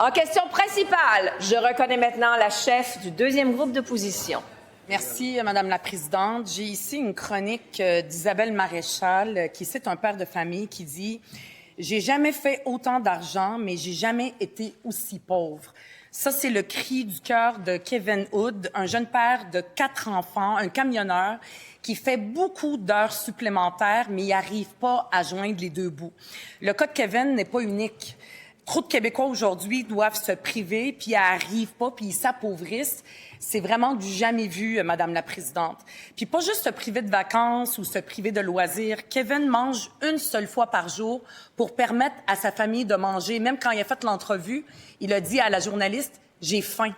En question principale, je reconnais maintenant la chef du deuxième groupe d'opposition. Merci, Madame la Présidente. J'ai ici une chronique d'Isabelle Maréchal, qui cite un père de famille qui dit « J'ai jamais fait autant d'argent, mais j'ai jamais été aussi pauvre ». Ça, c'est le cri du cœur de Kevin Hood, un jeune père de 4 enfants, un camionneur, qui fait beaucoup d'heures supplémentaires, mais il n'arrive pas à joindre les deux bouts. Le cas de Kevin n'est pas unique. Trop de Québécois aujourd'hui doivent se priver, puis ils n'arrivent pas, puis ils s'appauvrissent. C'est vraiment du jamais vu, Madame la Présidente. Puis pas juste se priver de vacances ou se priver de loisirs. Kevin mange une seule fois par jour pour permettre à sa famille de manger. Même quand il a fait l'entrevue, il a dit à la journaliste « J'ai faim ».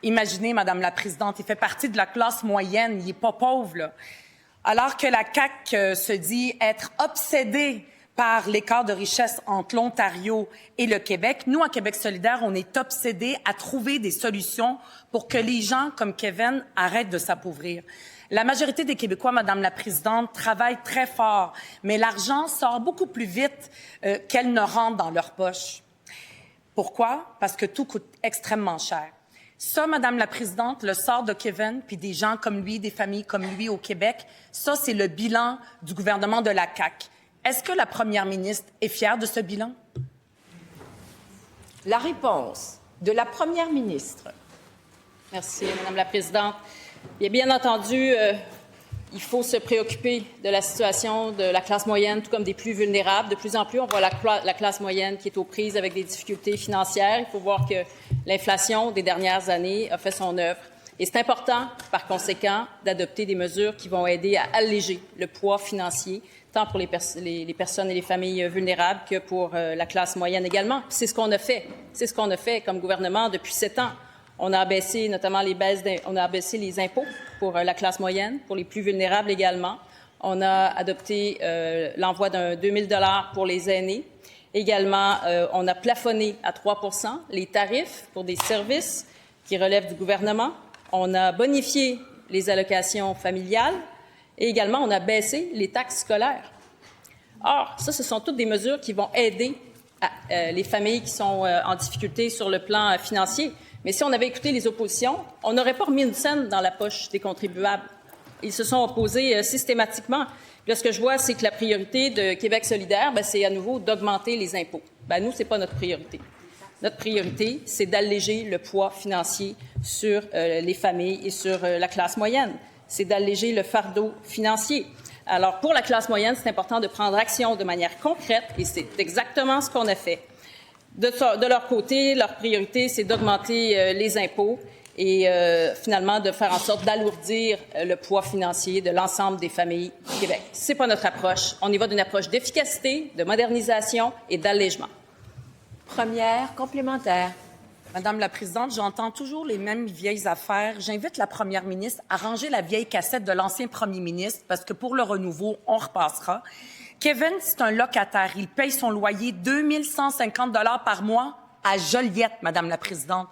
Imaginez, Madame la Présidente, il fait partie de la classe moyenne, il n'est pas pauvre, là. Alors que la CAQ se dit être obsédée par l'écart de richesse entre l'Ontario et le Québec. Nous, en Québec solidaire, on est obsédés à trouver des solutions pour que les gens comme Kevin arrêtent de s'appauvrir. La majorité des Québécois, Madame la Présidente, travaillent très fort, mais l'argent sort beaucoup plus vite qu'elle ne rentre dans leur poche. Pourquoi? Parce que tout coûte extrêmement cher. Ça, Madame la Présidente, le sort de Kevin, puis des gens comme lui, des familles comme lui au Québec, ça, c'est le bilan du gouvernement de la CAQ. Est-ce que la première ministre est fière de ce bilan? La réponse de la première ministre. Merci, Madame la Présidente. Bien entendu, il faut se préoccuper de la situation de la classe moyenne, tout comme des plus vulnérables. De plus en plus, on voit la classe moyenne qui est aux prises avec des difficultés financières. Il faut voir que l'inflation des dernières années a fait son œuvre. Et c'est important, par conséquent, d'adopter des mesures qui vont aider à alléger le poids financier, tant pour les personnes et les familles vulnérables que pour la classe moyenne également. C'est ce qu'on a fait. C'est ce qu'on a fait comme gouvernement depuis 7 ans. On a abaissé notamment on a abaissé les impôts pour la classe moyenne, pour les plus vulnérables également. On a adopté l'envoi d'un 2 000 $ pour les aînés. Également, on a plafonné à 3 % les tarifs pour des services qui relèvent du gouvernement. On a bonifié les allocations familiales et également on a baissé les taxes scolaires. Or, ça, ce sont toutes des mesures qui vont aider les familles qui sont en difficulté sur le plan financier. Mais si on avait écouté les oppositions, on n'aurait pas remis une scène dans la poche des contribuables. Ils se sont opposés systématiquement. Là, ce que je vois, c'est que la priorité de Québec solidaire, c'est à nouveau d'augmenter les impôts. Nous, ce n'est pas notre priorité. Notre priorité, c'est d'alléger le poids financier sur les familles et sur la classe moyenne. C'est d'alléger le fardeau financier. Alors, pour la classe moyenne, c'est important de prendre action de manière concrète et c'est exactement ce qu'on a fait. De leur côté, leur priorité, c'est d'augmenter les impôts et finalement de faire en sorte d'alourdir le poids financier de l'ensemble des familles du Québec. C'est pas notre approche. On y va d'une approche d'efficacité, de modernisation et d'allègement. Première complémentaire. Madame la Présidente, j'entends toujours les mêmes vieilles affaires. J'invite la première ministre à ranger la vieille cassette de l'ancien premier ministre parce que pour le renouveau, on repassera. Kevin, c'est un locataire. Il paye son loyer 2 150 $ par mois à Joliette, Madame la Présidente.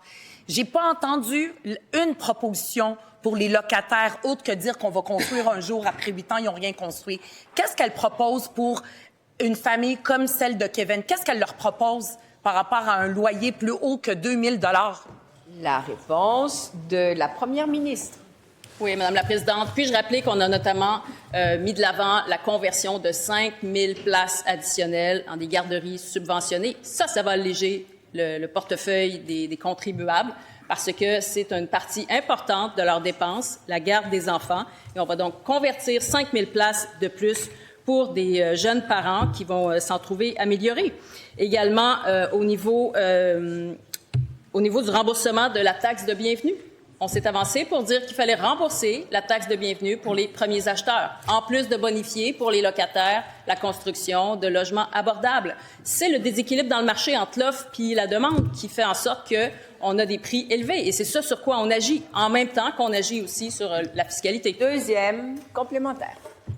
J'ai pas entendu une proposition pour les locataires autre que dire qu'on va construire un jour après 8 ans, ils n'ont rien construit. Qu'est-ce qu'elle propose pour une famille comme celle de Kevin? Qu'est-ce qu'elle leur propose par rapport à un loyer plus haut que 2 000 $? La réponse de la première ministre. Oui, Madame la Présidente. Puis-je rappeler qu'on a notamment mis de l'avant la conversion de 5 000 places additionnelles en des garderies subventionnées. Ça va alléger le portefeuille des contribuables parce que c'est une partie importante de leurs dépenses, la garde des enfants. Et on va donc convertir 5 000 places de plus pour des jeunes parents qui vont s'en trouver améliorés. Également, au niveau du remboursement de la taxe de bienvenue, on s'est avancé pour dire qu'il fallait rembourser la taxe de bienvenue pour les premiers acheteurs, en plus de bonifier pour les locataires la construction de logements abordables. C'est le déséquilibre dans le marché entre l'offre et la demande qui fait en sorte qu'on a des prix élevés. Et c'est ça sur quoi on agit, en même temps qu'on agit aussi sur la fiscalité. Deuxième complémentaire.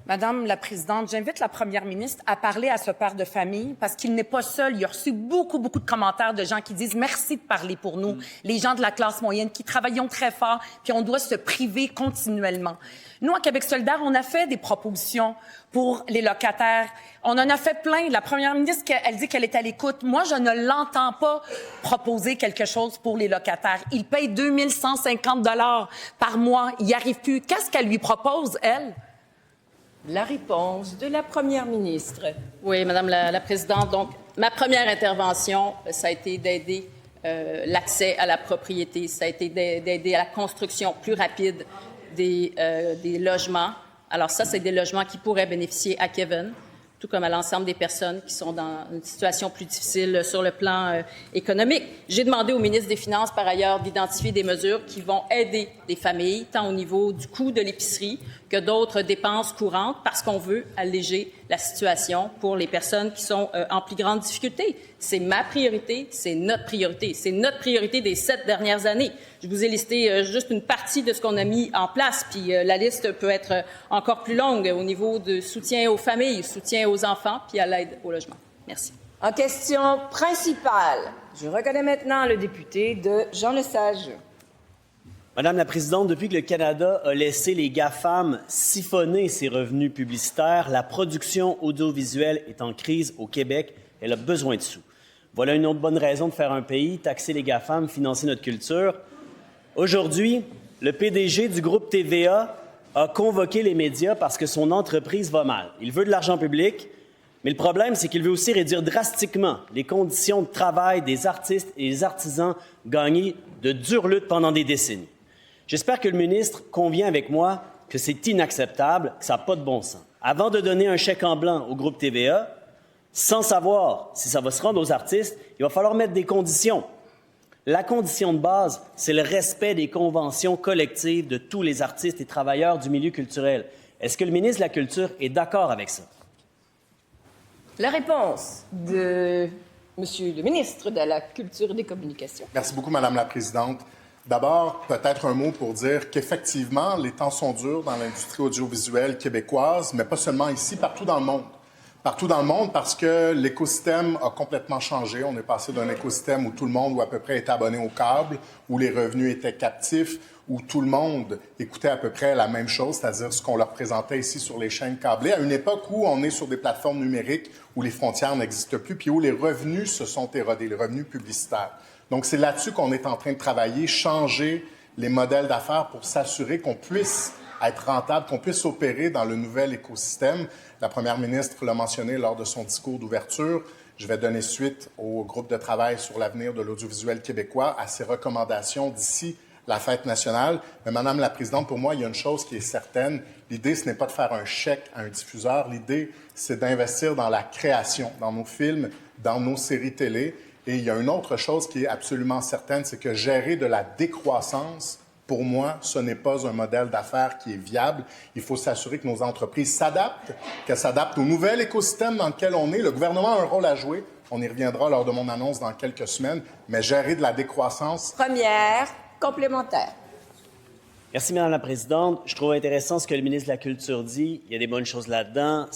Madame la Présidente, j'invite la Première ministre à parler à ce père de famille parce qu'il n'est pas seul. Il a reçu beaucoup de commentaires de gens qui disent merci de parler pour nous, les gens de la classe moyenne qui travaillons très fort, puis on doit se priver continuellement. Nous, à Québec solidaire, on a fait des propositions pour les locataires. On en a fait plein. La Première ministre, elle dit qu'elle est à l'écoute. Moi, je ne l'entends pas proposer quelque chose pour les locataires. Ils payent 2150 $ par mois. Ils n'y arrivent plus. Qu'est-ce qu'elle lui propose, elle? La réponse de la Première ministre. Oui, Madame la Présidente. Donc, ma première intervention, ça a été d'aider l'accès à la propriété, ça a été d'aider à la construction plus rapide des logements. Alors ça, c'est des logements qui pourraient bénéficier à Kevin, tout comme à l'ensemble des personnes qui sont dans une situation plus difficile sur le plan économique. J'ai demandé au ministre des Finances, par ailleurs, d'identifier des mesures qui vont aider les familles, tant au niveau du coût de l'épicerie que d'autres dépenses courantes, parce qu'on veut alléger la situation pour les personnes qui sont en plus grande difficulté. C'est ma priorité, c'est notre priorité des 7 dernières années. Je vous ai listé juste une partie de ce qu'on a mis en place, puis la liste peut être encore plus longue au niveau de soutien aux familles, soutien aux enfants, puis à l'aide au logement. Merci. En question principale, je reconnais maintenant le député de Jean Lesage. Madame la Présidente, depuis que le Canada a laissé les GAFAM siphonner ses revenus publicitaires, la production audiovisuelle est en crise au Québec. Elle a besoin de sous. Voilà une autre bonne raison de faire un pays, taxer les GAFAM, financer notre culture. Aujourd'hui, le PDG du groupe TVA a convoqué les médias parce que son entreprise va mal. Il veut de l'argent public, mais le problème, c'est qu'il veut aussi réduire drastiquement les conditions de travail des artistes et des artisans gagnés de dures luttes pendant des décennies. J'espère que le ministre convient avec moi que c'est inacceptable, que ça n'a pas de bon sens. Avant de donner un chèque en blanc au groupe TVA, sans savoir si ça va se rendre aux artistes, il va falloir mettre des conditions. La condition de base, c'est le respect des conventions collectives de tous les artistes et travailleurs du milieu culturel. Est-ce que le ministre de la Culture est d'accord avec ça? La réponse de Monsieur le ministre de la Culture et des Communications. Merci beaucoup, Madame la Présidente. D'abord, peut-être un mot pour dire qu'effectivement, les temps sont durs dans l'industrie audiovisuelle québécoise, mais pas seulement ici, partout dans le monde. Partout dans le monde parce que l'écosystème a complètement changé. On est passé d'un écosystème où tout le monde, ou à peu près, était abonné au câble, où les revenus étaient captifs, où tout le monde écoutait à peu près la même chose, c'est-à-dire ce qu'on leur présentait ici sur les chaînes câblées, à une époque où on est sur des plateformes numériques, où les frontières n'existent plus, puis où les revenus se sont érodés, les revenus publicitaires. Donc, c'est là-dessus qu'on est en train de travailler, changer les modèles d'affaires pour s'assurer qu'on puisse être rentable, qu'on puisse opérer dans le nouvel écosystème. La première ministre l'a mentionné lors de son discours d'ouverture. Je vais donner suite au groupe de travail sur l'avenir de l'audiovisuel québécois, à ses recommandations d'ici la fête nationale. Mais Madame la Présidente, pour moi, il y a une chose qui est certaine. L'idée, ce n'est pas de faire un chèque à un diffuseur. L'idée, c'est d'investir dans la création, dans nos films, dans nos séries télé. Et il y a une autre chose qui est absolument certaine, c'est que gérer de la décroissance, pour moi, ce n'est pas un modèle d'affaires qui est viable. Il faut s'assurer que nos entreprises s'adaptent, qu'elles s'adaptent au nouvel écosystème dans lequel on est. Le gouvernement a un rôle à jouer. On y reviendra lors de mon annonce dans quelques semaines. Mais gérer de la décroissance... Première complémentaire. Merci, Madame la Présidente. Je trouve intéressant ce que le ministre de la Culture dit. Il y a des bonnes choses là-dedans.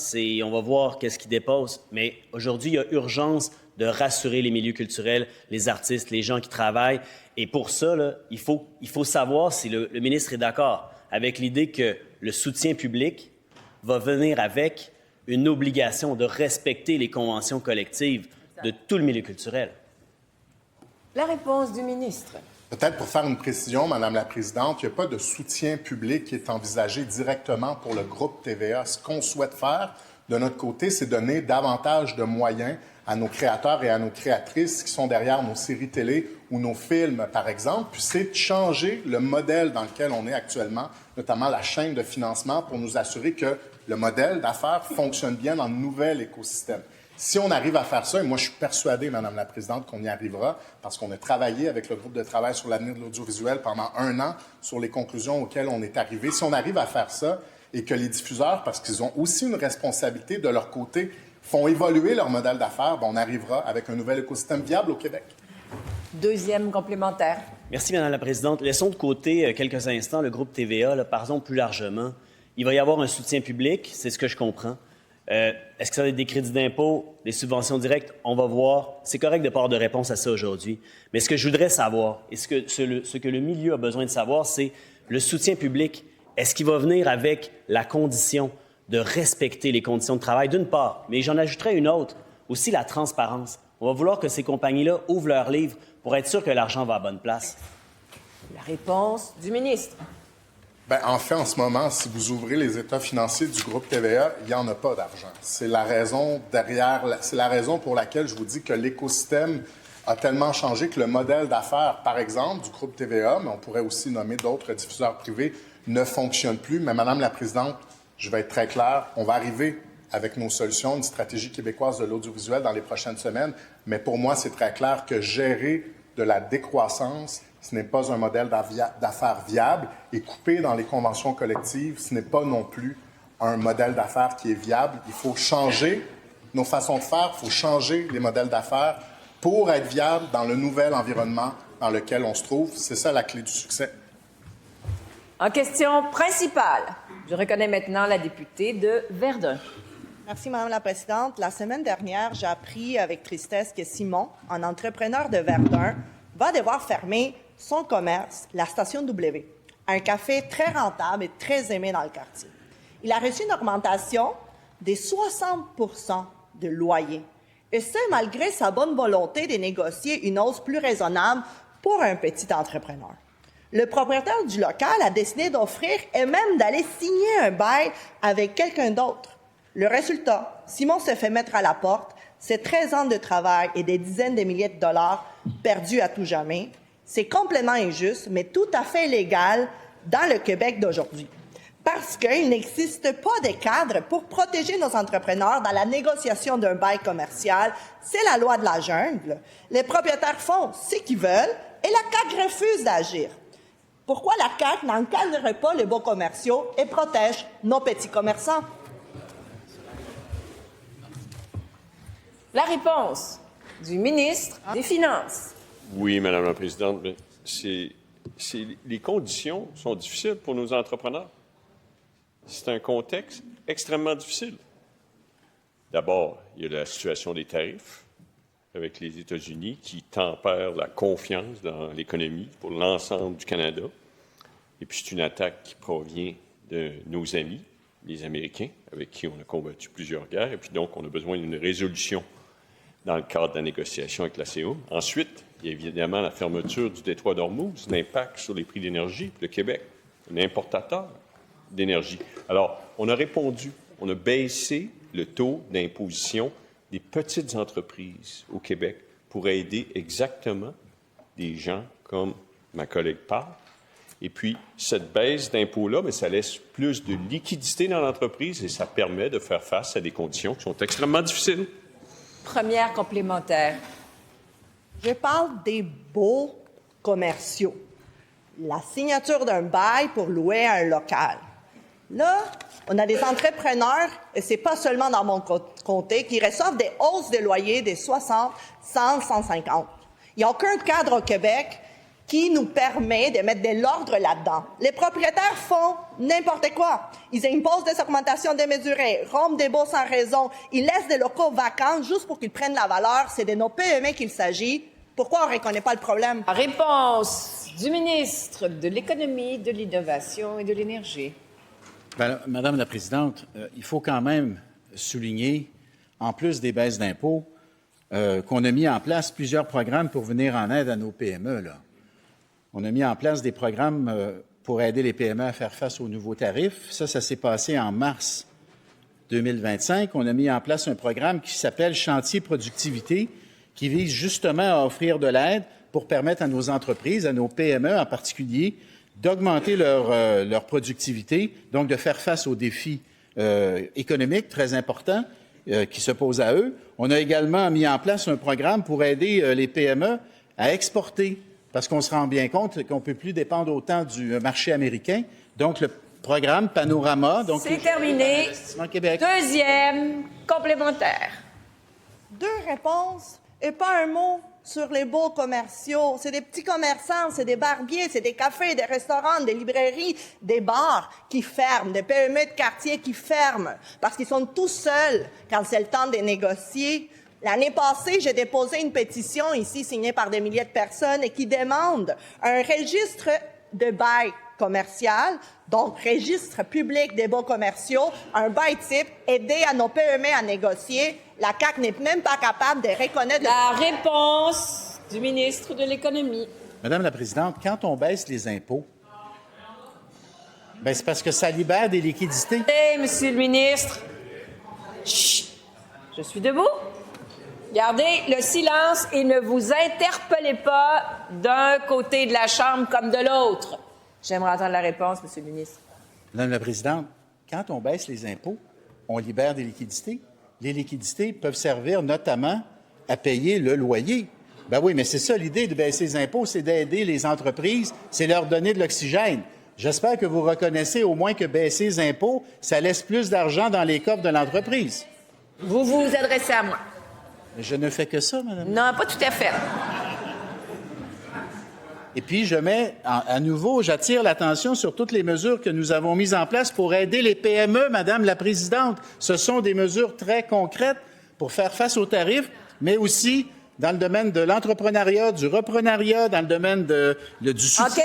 On va voir qu'est-ce qui dépasse. Mais aujourd'hui, il y a urgence de rassurer les milieux culturels, les artistes, les gens qui travaillent. Et pour ça, là, il faut savoir si le ministre est d'accord avec l'idée que le soutien public va venir avec une obligation de respecter les conventions collectives de tout le milieu culturel. La réponse du ministre. Peut-être pour faire une précision, Madame la Présidente, il n'y a pas de soutien public qui est envisagé directement pour le groupe TVA. Ce qu'on souhaite faire, de notre côté, c'est donner davantage de moyens à nos créateurs et à nos créatrices qui sont derrière nos séries télé ou nos films, par exemple. Puis c'est de changer le modèle dans lequel on est actuellement, notamment la chaîne de financement, pour nous assurer que le modèle d'affaires fonctionne bien dans le nouvel écosystème. Si on arrive à faire ça, et moi je suis persuadé, Madame la Présidente, qu'on y arrivera, parce qu'on a travaillé avec le groupe de travail sur l'avenir de l'audiovisuel pendant 1 an sur les conclusions auxquelles on est arrivé. Si on arrive à faire ça et que les diffuseurs, parce qu'ils ont aussi une responsabilité de leur côté, font évoluer leur modèle d'affaires, on arrivera avec un nouvel écosystème viable au Québec. Deuxième complémentaire. Merci, Madame la Présidente. Laissons de côté quelques instants le groupe TVA. Par exemple, plus largement, Il va y avoir un soutien public, c'est ce que je comprends. Est-ce que ça va être des crédits d'impôt, des subventions directes? On va voir. C'est correct de ne pas avoir de réponse à ça aujourd'hui. Mais ce que je voudrais savoir, et ce que le milieu a besoin de savoir, c'est le soutien public. Est-ce qu'il va venir avec la condition de respecter les conditions de travail, d'une part, mais j'en ajouterai une autre, aussi la transparence. On va vouloir que ces compagnies-là ouvrent leurs livres pour être sûr que l'argent va à bonne place. La réponse du ministre. Bien, en fait, en ce moment, si vous ouvrez les états financiers du groupe TVA, il n'y en a pas d'argent. C'est la raison c'est la raison pour laquelle je vous dis que l'écosystème a tellement changé que le modèle d'affaires, par exemple, du groupe TVA, mais on pourrait aussi nommer d'autres diffuseurs privés, ne fonctionne plus. Mais Madame la Présidente, je vais être très clair, on va arriver avec nos solutions, une stratégie québécoise de l'audiovisuel dans les prochaines semaines. Mais pour moi, c'est très clair que gérer de la décroissance, ce n'est pas un modèle d'affaires viable. Et couper dans les conventions collectives, ce n'est pas non plus un modèle d'affaires qui est viable. Il faut changer nos façons de faire, il faut changer les modèles d'affaires pour être viable dans le nouvel environnement dans lequel on se trouve. C'est ça la clé du succès. En question principale, je reconnais maintenant la députée de Verdun. Merci, Mme la Présidente. La semaine dernière, j'ai appris avec tristesse que Simon, un entrepreneur de Verdun, va devoir fermer son commerce, la Station W, un café très rentable et très aimé dans le quartier. Il a reçu une augmentation de 60 % de loyer, et ce, malgré sa bonne volonté de négocier une hausse plus raisonnable pour un petit entrepreneur. Le propriétaire du local a décidé d'offrir et même d'aller signer un bail avec quelqu'un d'autre. Le résultat, Simon se fait mettre à la porte, c'est 13 ans de travail et des dizaines de milliers de dollars perdus à tout jamais. C'est complètement injuste, mais tout à fait légal dans le Québec d'aujourd'hui. Parce qu'il n'existe pas de cadre pour protéger nos entrepreneurs dans la négociation d'un bail commercial. C'est la loi de la jungle. Les propriétaires font ce qu'ils veulent et la CAQ refuse d'agir. Pourquoi la CAQ n'encadre pas les beaux commerciaux et protège nos petits commerçants? La réponse du ministre des Finances. Oui, Madame la Présidente, mais les conditions sont difficiles pour nos entrepreneurs. C'est un contexte extrêmement difficile. D'abord, il y a la situation des tarifs avec les États-Unis qui tempèrent la confiance dans l'économie pour l'ensemble du Canada. Et puis, c'est une attaque qui provient de nos amis, les Américains, avec qui on a combattu plusieurs guerres. Et puis, donc, on a besoin d'une résolution dans le cadre de la négociation avec la CEUM. Ensuite, il y a évidemment la fermeture du détroit d'Ormuz, l'impact sur les prix d'énergie. Le Québec, un importateur d'énergie. Alors, on a répondu, on a baissé le taux d'imposition des petites entreprises au Québec pour aider exactement des gens comme ma collègue parle. Et puis, cette baisse d'impôt-là, mais ça laisse plus de liquidité dans l'entreprise et ça permet de faire face à des conditions qui sont extrêmement difficiles. Première complémentaire. Je parle des beaux commerciaux. La signature d'un bail pour louer un local. Là, on a des entrepreneurs, et c'est pas seulement dans mon comté, qui reçoivent des hausses de loyer de 60, 100, 150. Il n'y a aucun cadre au Québec qui nous permet de mettre de l'ordre là-dedans. Les propriétaires font n'importe quoi. Ils imposent des augmentations démesurées, rompent des baux sans raison, ils laissent des locaux vacants juste pour qu'ils prennent la valeur. C'est de nos PME qu'il s'agit. Pourquoi on ne reconnaît pas le problème? La réponse du ministre de l'Économie, de l'Innovation et de l'Énergie. Madame la Présidente, il faut quand même souligner, en plus des baisses d'impôts, qu'on a mis en place plusieurs programmes pour venir en aide à nos PME. Là. On a mis en place des programmes pour aider les PME à faire face aux nouveaux tarifs. Ça s'est passé en mars 2025. On a mis en place un programme qui s'appelle Chantier Productivité, qui vise justement à offrir de l'aide pour permettre à nos entreprises, à nos PME en particulier, d'augmenter leur productivité, donc de faire face aux défis économiques très importants qui se posent à eux. On a également mis en place un programme pour aider les PME à exporter, parce qu'on se rend bien compte qu'on ne peut plus dépendre autant du marché américain. Donc, le programme Panorama... C'est terminé. Québec. Deuxième complémentaire. Deux réponses Et pas un mot sur les beaux commerciaux. C'est des petits commerçants, c'est des barbiers, c'est des cafés, des restaurants, des librairies, des bars qui ferment, des PME de quartier qui ferment parce qu'ils sont tout seuls quand c'est le temps de négocier. L'année passée, j'ai déposé une pétition ici signée par des milliers de personnes et qui demande un registre de bail commercial, donc registre public des baux commerciaux, un bail type, aider à nos PME à négocier. La CAQ n'est même pas capable de reconnaître... La réponse du ministre de l'Économie. Madame la Présidente, quand on baisse les impôts, ben c'est parce que ça libère des liquidités. Monsieur le ministre, chut, je suis debout. Gardez le silence et ne vous interpellez pas d'un côté de la Chambre comme de l'autre. J'aimerais entendre la réponse, Monsieur le ministre. Madame la Présidente, quand on baisse les impôts, on libère des liquidités. Les liquidités peuvent servir notamment à payer le loyer. Ben oui, mais c'est ça l'idée de baisser les impôts, c'est d'aider les entreprises, c'est leur donner de l'oxygène. J'espère que vous reconnaissez au moins que baisser les impôts, ça laisse plus d'argent dans les coffres de l'entreprise. Vous vous adressez à moi. Je ne fais que ça, madame. Non, pas tout à fait. Et puis, je mets à nouveau, j'attire l'attention sur toutes les mesures que nous avons mises en place pour aider les PME, Madame la Présidente. Ce sont des mesures très concrètes pour faire face aux tarifs, mais aussi dans le domaine de l'entrepreneuriat, du reprenariat, dans le domaine du soutien.